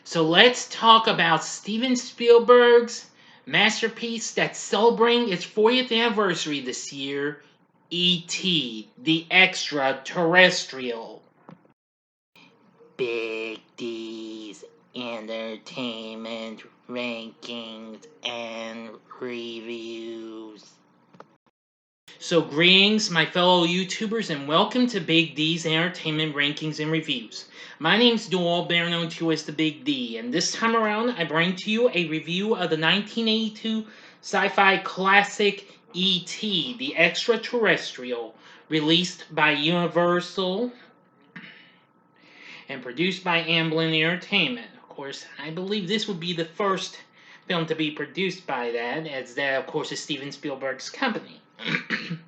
So let's talk about Steven Spielberg's masterpiece that's celebrating its 40th anniversary this year, E.T., the Extra-Terrestrial. Big D's Entertainment Rankings and Reviews. So greetings, my fellow YouTubers, and welcome to Big D's Entertainment Rankings and Reviews. My name's Doyle, better known to you as the Big D, and this time around I bring to you a review of the 1982 sci-fi classic E.T., the Extra-Terrestrial, released by Universal and produced by Amblin Entertainment. Of course, I believe this would be the first film to be produced by that, as that, of course, is Steven Spielberg's company.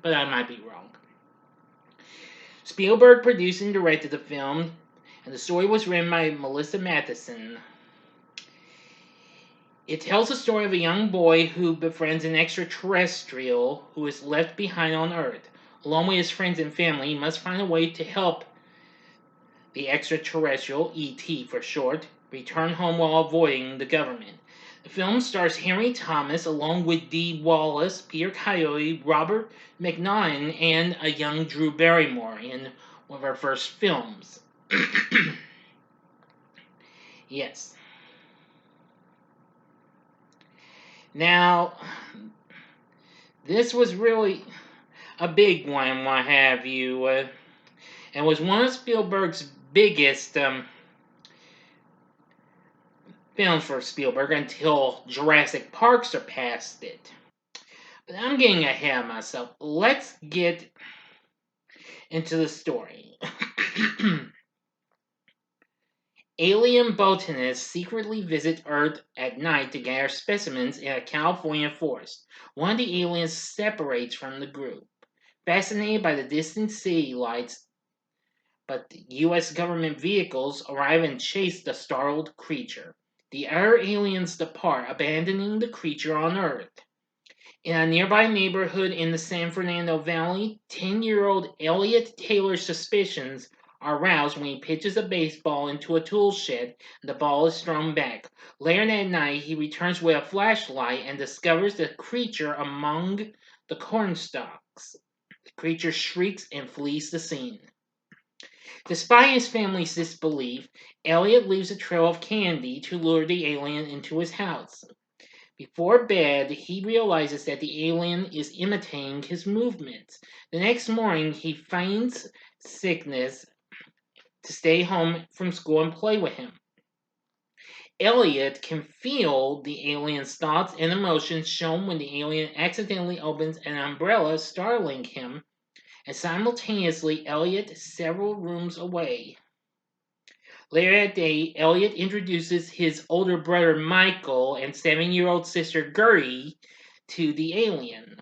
But I might be wrong. Spielberg produced and directed the film, and the story was written by Melissa Matheson. It tells the story of a young boy who befriends an extraterrestrial who is left behind on Earth. Along with his friends and family, he must find a way to help the extraterrestrial, E.T. for short, return home while avoiding the government. The film stars Henry Thomas along with Dee Wallace, Peter Coyote, Robert McNaughton, and a young Drew Barrymore in one of our first films. Yes. Now, this was really a big one, what have you, and was one of Spielberg's biggest films for Spielberg until Jurassic Park surpassed it. But I'm getting ahead of myself. Let's get into the story. Alien botanists secretly visit Earth at night to gather specimens in a California forest. One of the aliens separates from the group, fascinated by the distant city lights, but the U.S. government vehicles arrive and chase the startled creature. The other aliens depart, abandoning the creature on Earth. In a nearby neighborhood in the San Fernando Valley, 10-year-old Elliot Taylor's suspicions are aroused when he pitches a baseball into a tool shed and the ball is thrown back. Later that night, he returns with a flashlight and discovers the creature among the cornstalks. The creature shrieks and flees the scene. Despite his family's disbelief, Elliot leaves a trail of candy to lure the alien into his house. Before bed, he realizes that the alien is imitating his movements. The next morning, he feigns sickness to stay home from school and play with him. Elliot can feel the alien's thoughts and emotions shown when the alien accidentally opens an umbrella, startling him, and simultaneously Elliot is several rooms away. Later that day, Elliot introduces his older brother Michael and 7-year-old sister Gertie to the alien,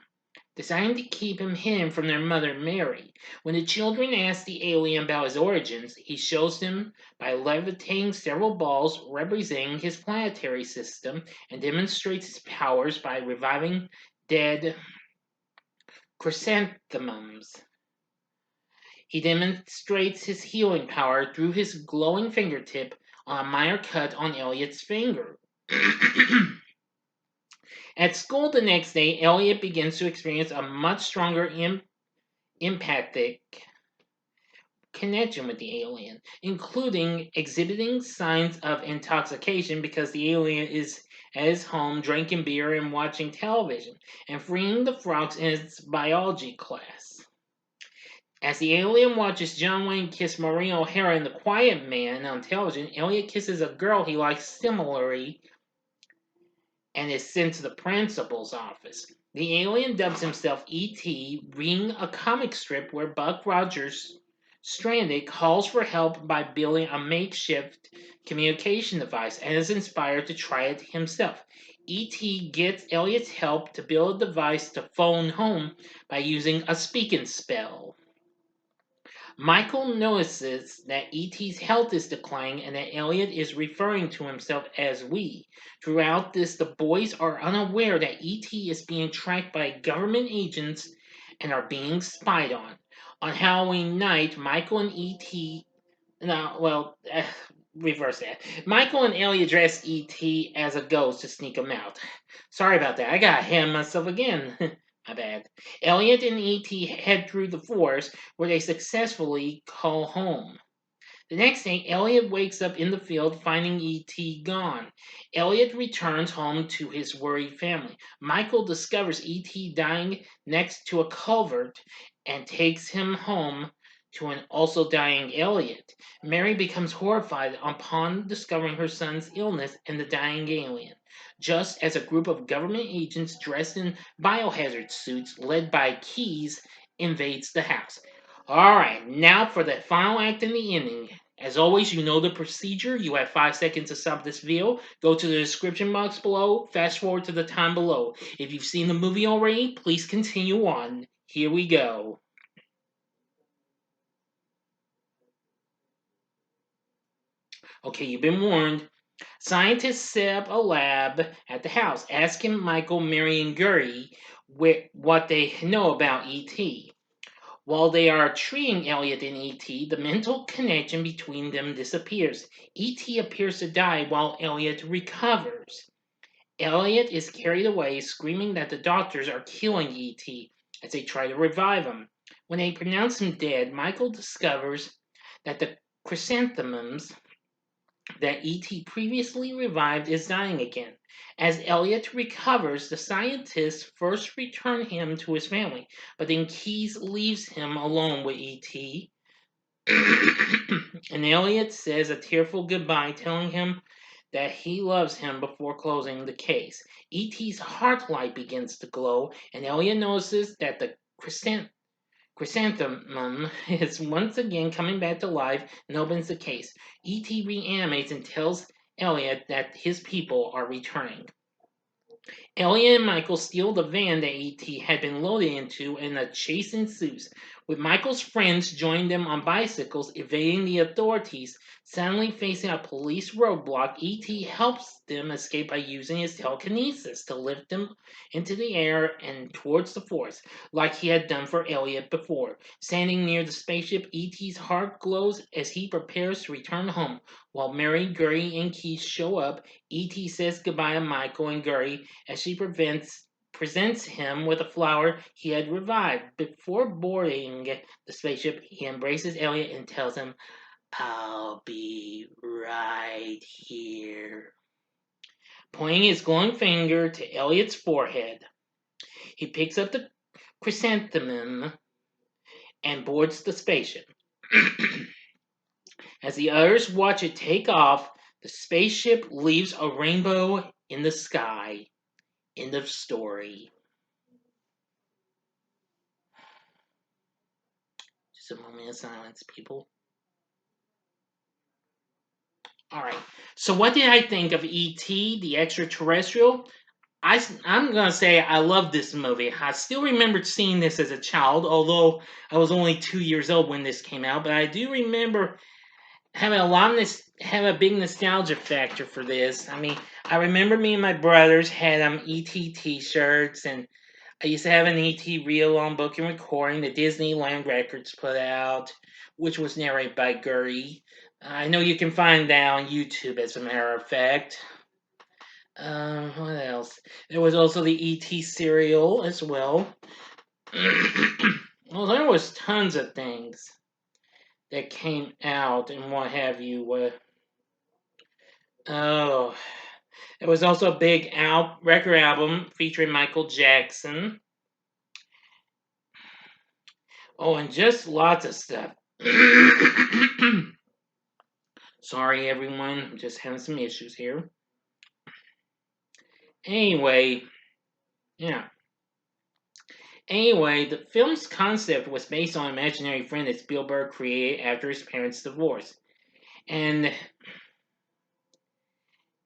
deciding to keep him hidden from their mother Mary. When the children ask the alien about his origins, he shows them by levitating several balls representing his planetary system and demonstrates his powers by reviving dead chrysanthemums. He demonstrates his healing power through his glowing fingertip on a minor cut on Elliot's finger. At school the next day, Elliot begins to experience a much stronger empathic connection with the alien, including exhibiting signs of intoxication because the alien is at his home drinking beer and watching television, and freeing the frogs in his biology class. As the alien watches John Wayne kiss Maureen O'Hara in The Quiet Man on television, Elliot kisses a girl he likes similarly and is sent to the principal's office. The alien dubs himself E.T., reading a comic strip where Buck Rogers, stranded, calls for help by building a makeshift communication device and is inspired to try it himself. E.T. gets Elliot's help to build a device to phone home by using a speaking spell. Michael notices that E.T.'s health is declining and that Elliot is referring to himself as we. Throughout this, the boys are unaware that E.T. is being tracked by government agents and are being spied on. On Halloween night, Michael and E.T. reverse that. Michael and Elliot dress E.T. as a ghost to sneak him out. Sorry about that. I got ahead of myself again. My bad. Elliot and E.T. head through the forest where they successfully call home. The next day, Elliot wakes up in the field finding E.T. gone. Elliot returns home to his worried family. Michael discovers E.T. dying next to a culvert and takes him home to an also dying Elliot. Mary becomes horrified upon discovering her son's illness and the dying alien. Just as a group of government agents dressed in biohazard suits, led by Keys, invades the house. Alright, now for the final act and the ending. As always, you know the procedure. You have 5 seconds to stop this video. Go to the description box below. Fast forward to the time below. If you've seen the movie already, please continue on. Here we go. Okay, you've been warned. Scientists set up a lab at the house, asking Michael, Mary, and Guri what they know about ET. While they are treating Elliot and E.T., the mental connection between them disappears. E.T. appears to die while Elliot recovers. Elliot is carried away, screaming that the doctors are killing E.T. as they try to revive him. When they pronounce him dead, Michael discovers that the chrysanthemums that E.T. previously revived is dying again. As Elliot recovers, the scientists first return him to his family, but then Keys leaves him alone with E.T. and Elliot says a tearful goodbye, telling him that he loves him before closing the case. E.T.'s heart light begins to glow, and Elliot notices that the chrysanthemum is once again coming back to life and opens the case. E.T. reanimates and tells Elliot that his people are returning. Elliot and Michael steal the van that E.T. had been loaded into, and a chase ensues, with Michael's friends joining them on bicycles, evading the authorities. Suddenly facing a police roadblock, E.T. helps them escape by using his telekinesis to lift them into the air and towards the forest, like he had done for Elliot before. Standing near the spaceship, E.T.'s heart glows as he prepares to return home. While Mary, Guri, and Keith show up, E.T. says goodbye to Michael and Guri as she presents him with a flower he had revived. Before boarding the spaceship, he embraces Elliot and tells him, "I'll be right here," pointing his glowing finger to Elliot's forehead. He picks up the chrysanthemum and boards the spaceship. As the others watch it take off, the spaceship leaves a rainbow in the sky. End of story. Just a moment of silence, people. Alright, so what did I think of E.T., the Extra-Terrestrial? I'm going to say I love this movie. I still remember seeing this as a child, although I was only 2 years old when this came out, but I do remember having have a big nostalgia factor for this. I mean, I remember me and my brothers had ET T-shirts, and I used to have an ET reel-on book and recording that Disneyland Records put out, which was narrated by Guri. I know you can find that on YouTube, as a matter of fact. What else? There was also the ET cereal as well. Well, there was tons of things that came out and what have you. Oh, there was also a big record album featuring Michael Jackson. Oh, and just lots of stuff. Sorry, everyone. I'm just having some issues here. Anyway, yeah. Anyway, the film's concept was based on an imaginary friend that Spielberg created after his parents' divorce. And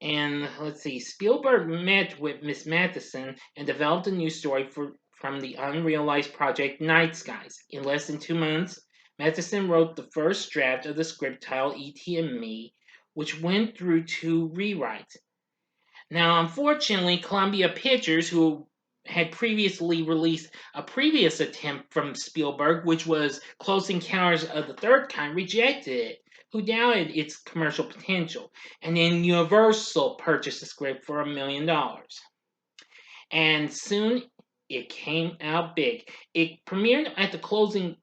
let's see, Spielberg met with Miss Matheson and developed a new story from the unrealized project Night Skies. In less than 2 months, Matheson wrote the first draft of the script titled E.T. and Me, which went through 2 rewrites. Now, unfortunately, Columbia Pictures, who had previously released a previous attempt from Spielberg, which was Close Encounters of the Third Kind, rejected it, who doubted its commercial potential, and then Universal purchased the script for $1 million. And soon it came out big. It premiered at the closing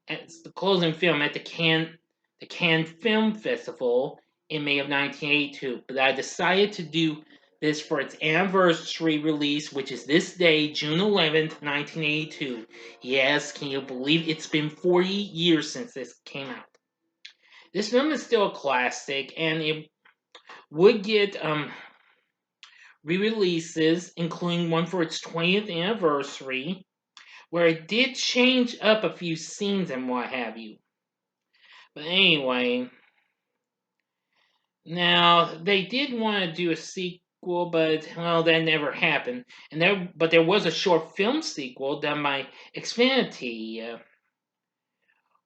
film at the Cannes Film Festival in May of 1982. But I decided to do this for its anniversary release, which is this day, June 11th, 1982. Yes, can you believe it's been 40 years since this came out? This film is still a classic, and it would get re-releases, including one for its 20th anniversary, where it did change up a few scenes and what have you. But anyway, now they did want to do a sequel, but well, that never happened. But there was a short film sequel done by Xfinity,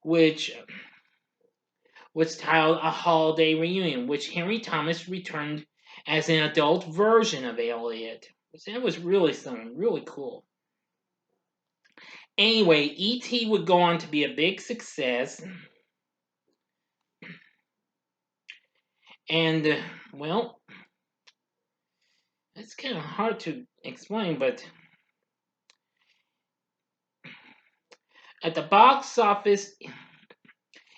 which was titled A Holiday Reunion, which Henry Thomas returned as an adult version of Elliot. That was really something really cool. Anyway, E.T. would go on to be a big success. And, well, it's kind of hard to explain, but at the box office,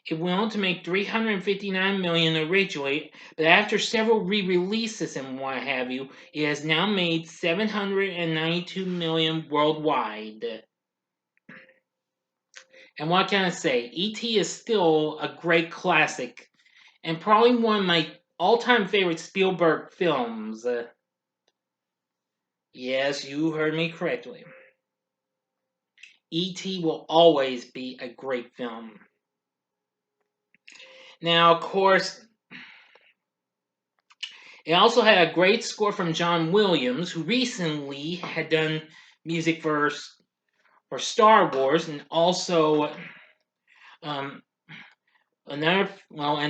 it went on to make $359 million originally, but after several re-releases and what have you, it has now made $792 million worldwide. And what can I say? E.T. is still a great classic, and probably one of my all-time favorite Spielberg films. Yes, you heard me correctly. E.T. will always be a great film. Now, of course, it also had a great score from John Williams, who recently had done music for Star Wars, and also and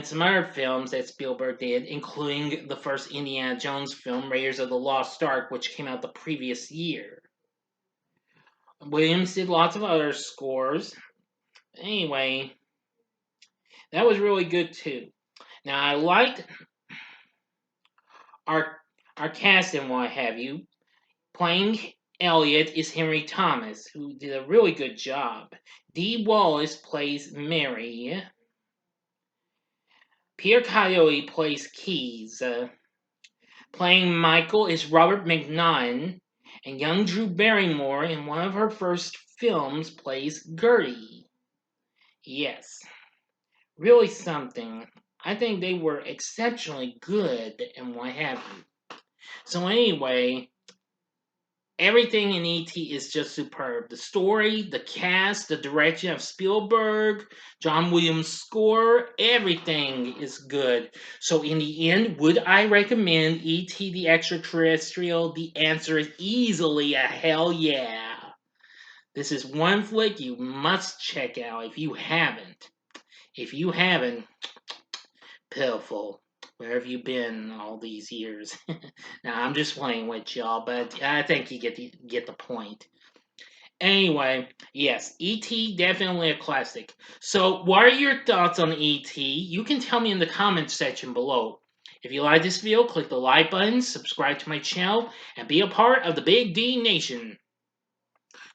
some other films that Spielberg did, including the first Indiana Jones film, Raiders of the Lost Ark, which came out the previous year. Williams did lots of other scores. Anyway, that was really good too. Now, I liked our cast and what have you. Playing Elliot is Henry Thomas, who did a really good job. Dee Wallace plays Mary. Pierre Coyote plays Keys. Playing Michael is Robert McNaughton, and young Drew Barrymore, in one of her first films, plays Gertie. Yes, really something. I think they were exceptionally good and what have you. So anyway, everything in E.T. is just superb. The story, the cast, the direction of Spielberg, John Williams' score, everything is good. So in the end, would I recommend E.T. the Extra-Terrestrial? The answer is easily a hell yeah. This is one flick you must check out if you haven't. If you haven't, pitiful. Where have you been all these years? Now, I'm just playing with y'all, but I think you get the point. Anyway, yes, E.T. definitely a classic. So, what are your thoughts on E.T.? You can tell me in the comments section below. If you like this video, click the like button, subscribe to my channel, and be a part of the Big D Nation.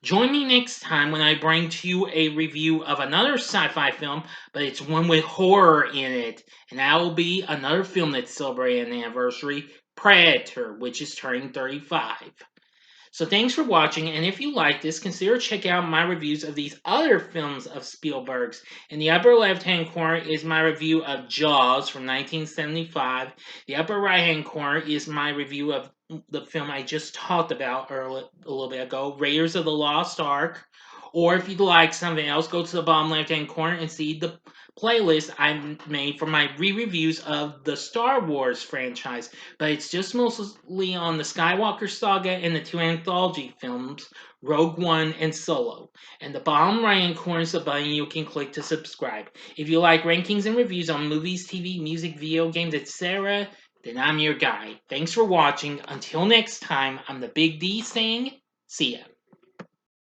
Join me next time when I bring to you a review of another sci-fi film, but it's one with horror in it. And that will be another film that's celebrating an anniversary, Predator, which is turning 35. So thanks for watching, and if you like this, consider checking out my reviews of these other films of Spielberg's. In the upper left-hand corner is my review of Jaws from 1975. The upper right-hand corner is my review of the film I just talked about a little bit ago, Raiders of the Lost Ark. Or if you'd like something else, go to the bottom left-hand corner and see the playlist I made for my re-reviews of the Star Wars franchise, but it's just mostly on the Skywalker saga and the two anthology films, Rogue One and Solo. And the bottom right-hand corner is the button you can click to subscribe. If you like rankings and reviews on movies, TV, music, video games, etc., then I'm your guy. Thanks for watching. Until next time, I'm the Big D saying, see ya.